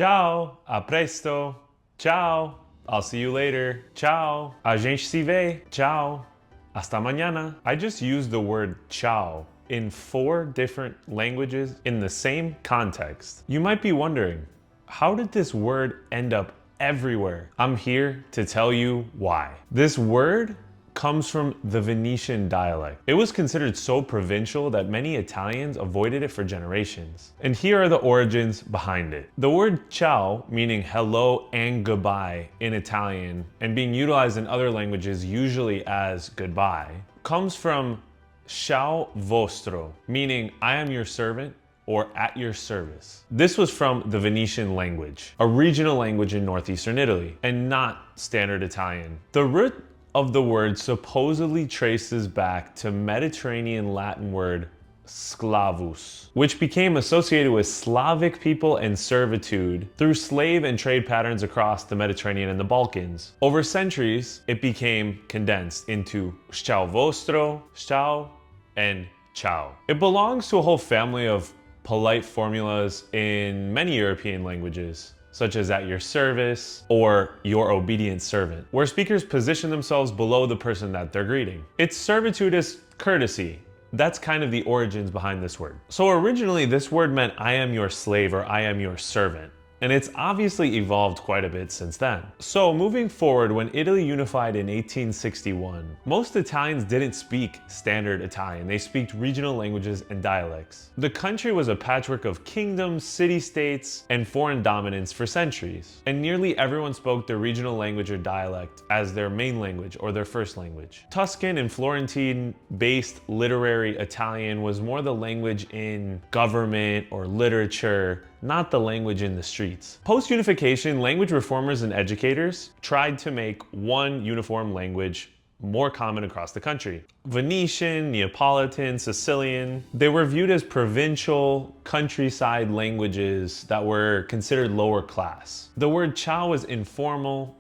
Ciao, a presto. Ciao, I'll see you later. Ciao, a gente se vê. Ciao, hasta mañana. I just used the word ciao in 4 different languages in the same context. You might be wondering, how did this word end up everywhere? I'm here to tell you why. This word comes from the Venetian dialect. It was considered so provincial that many Italians avoided it for generations. And here are the origins behind it. The word ciao, meaning hello and goodbye in Italian, and being utilized in other languages usually as goodbye, comes from ciao vostro, meaning I am your servant or at your service. This was from the Venetian language, a regional language in northeastern Italy, and not standard Italian. The root of the word supposedly traces back to Mediterranean Latin word sclavus, which became associated with Slavic people and servitude through slave and trade patterns across the Mediterranean and the Balkans. Over centuries, it became condensed into ciao vostro, ciao, and ciao. It belongs to a whole family of polite formulas in many European languages, such as at your service or your obedient servant, where speakers position themselves below the person that they're greeting. It's servitude as courtesy. That's kind of the origins behind this word. So originally this word meant I am your slave or I am your servant. And it's obviously evolved quite a bit since then. So moving forward, when Italy unified in 1861, most Italians didn't speak standard Italian. They speak regional languages and dialects. The country was a patchwork of kingdoms, city-states, and foreign dominance for centuries. And nearly everyone spoke their regional language or dialect as their main language or their first language. Tuscan and Florentine-based literary Italian was more the language in government or literature, not the language in the streets. Post-unification, language reformers and educators tried to make one uniform language more common across the country. Venetian, Neapolitan, Sicilian, they were viewed as provincial, countryside languages that were considered lower class. The word ciao was informal,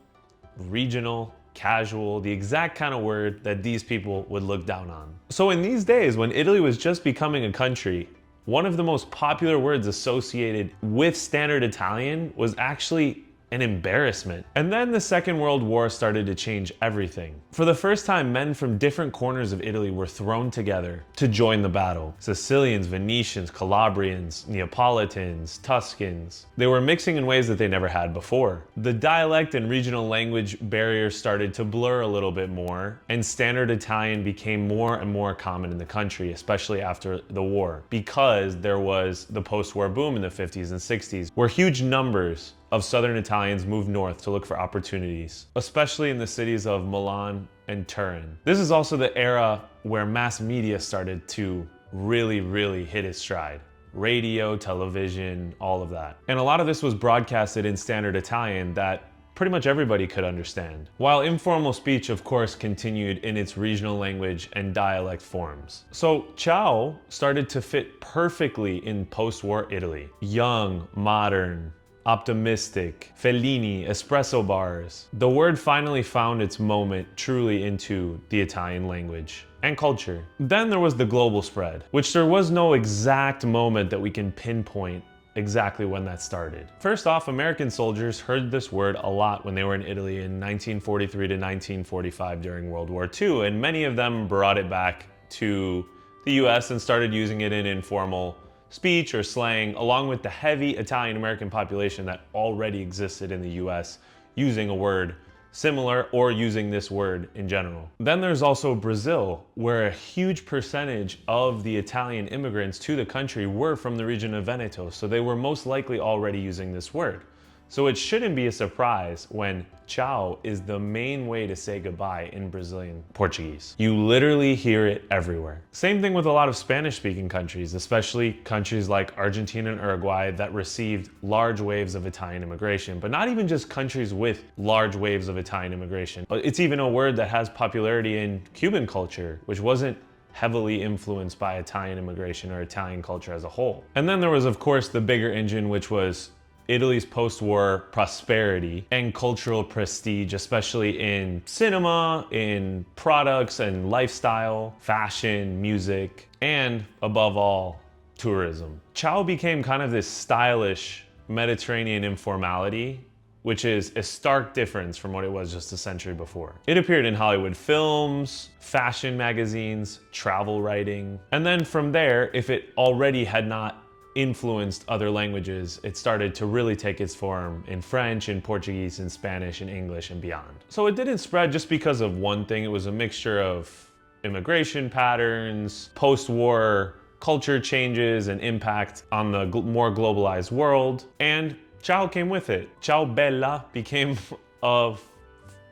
regional, casual, the exact kind of word that these people would look down on. So in these days, when Italy was just becoming a country, one of the most popular words associated with standard Italian was actually an embarrassment. And then the Second World War started to change everything. For the first time, men from different corners of Italy were thrown together to join the battle. Sicilians, Venetians, Calabrians, Neapolitans, Tuscans. They were mixing in ways that they never had before. The dialect and regional language barriers started to blur a little bit more, and standard Italian became more and more common in the country, especially after the war, because there was the post-war boom in the 50s and 60s, where huge numbers of Southern Italians moved north to look for opportunities, especially in the cities of Milan and Turin. This is also the era where mass media started to really hit its stride. Radio, television, all of that. And a lot of this was broadcasted in standard Italian that pretty much everybody could understand. While informal speech, of course, continued in its regional language and dialect forms. So ciao started to fit perfectly in post-war Italy. Young, modern, optimistic, Fellini, espresso bars. The word finally found its moment truly into the Italian language and culture. Then there was the global spread, which there was no exact moment that we can pinpoint exactly when that started. First off, American soldiers heard this word a lot when they were in Italy in 1943 to 1945 during World War II, and many of them brought it back to the US and started using it in informal speech or slang, along with the heavy Italian-American population that already existed in the US using a word similar or using this word in general. Then there's also Brazil, where a huge percentage of the Italian immigrants to the country were from the region of Veneto, so they were most likely already using this word. So it shouldn't be a surprise when ciao is the main way to say goodbye in Brazilian Portuguese. You literally hear it everywhere. Same thing with a lot of Spanish-speaking countries, especially countries like Argentina and Uruguay that received large waves of Italian immigration, but not even just countries with large waves of Italian immigration. It's even a word that has popularity in Cuban culture, which wasn't heavily influenced by Italian immigration or Italian culture as a whole. And then there was, of course, the bigger engine, which was Italy's post-war prosperity and cultural prestige, especially in cinema, in products and lifestyle, fashion, music, and above all, tourism. Ciao became kind of this stylish Mediterranean informality, which is a stark difference from what it was just a century before. It appeared in Hollywood films, fashion magazines, travel writing, and then from there, if it already had not influenced other languages, it started to really take its form in French, in Portuguese, in Spanish, in English, and beyond. So it didn't spread just because of one thing. It was a mixture of immigration patterns, post-war culture changes and impact on the more globalized world, and ciao came with it. Ciao bella became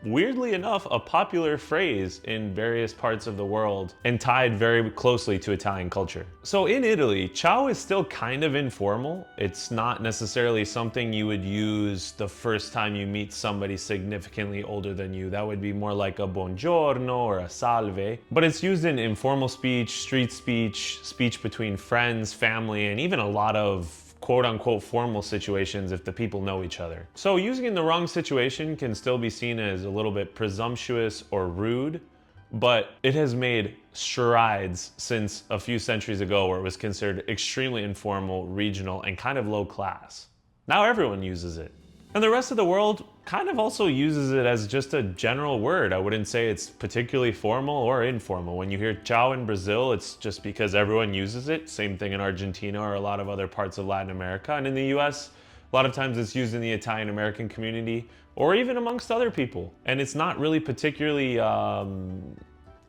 weirdly enough, a popular phrase in various parts of the world and tied very closely to Italian culture. So in Italy, ciao is still kind of informal. It's not necessarily something you would use the first time you meet somebody significantly older than you. That would be more like a buongiorno or a salve. But it's used in informal speech, street speech, speech between friends, family, and even a lot of quote-unquote formal situations if the people know each other. So using it in the wrong situation can still be seen as a little bit presumptuous or rude, but it has made strides since a few centuries ago where it was considered extremely informal, regional, and kind of low class. Now everyone uses it. And the rest of the world kind of also uses it as just a general word. I wouldn't say it's particularly formal or informal. When you hear ciao in Brazil, it's just because everyone uses it. Same thing in Argentina or a lot of other parts of Latin America. And in the US, a lot of times it's used in the Italian American community or even amongst other people. And it's not really particularly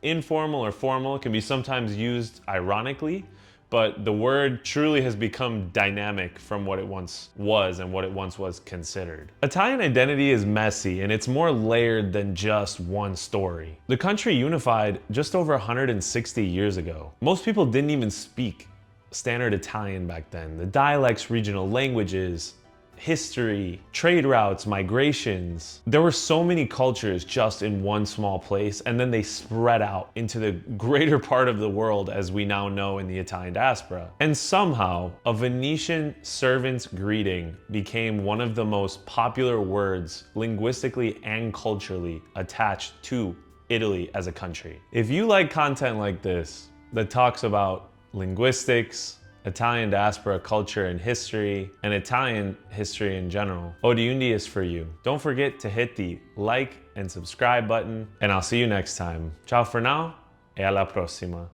informal or formal. It can be sometimes used ironically, but the word truly has become dynamic from what it once was and what it once was considered. Italian identity is messy and it's more layered than just one story. The country unified just over 160 years ago. Most people didn't even speak standard Italian back then. The dialects, regional languages, history, trade routes, migrations. There were so many cultures just in one small place, and then they spread out into the greater part of the world as we now know in the Italian diaspora. And somehow, a Venetian servant's greeting became one of the most popular words linguistically and culturally attached to Italy as a country. If you like content like this that talks about linguistics, Italian diaspora culture and history, and Italian history in general, ORIUNDI is for you. Don't forget to hit the like and subscribe button, and I'll see you next time. Ciao for now, e alla prossima.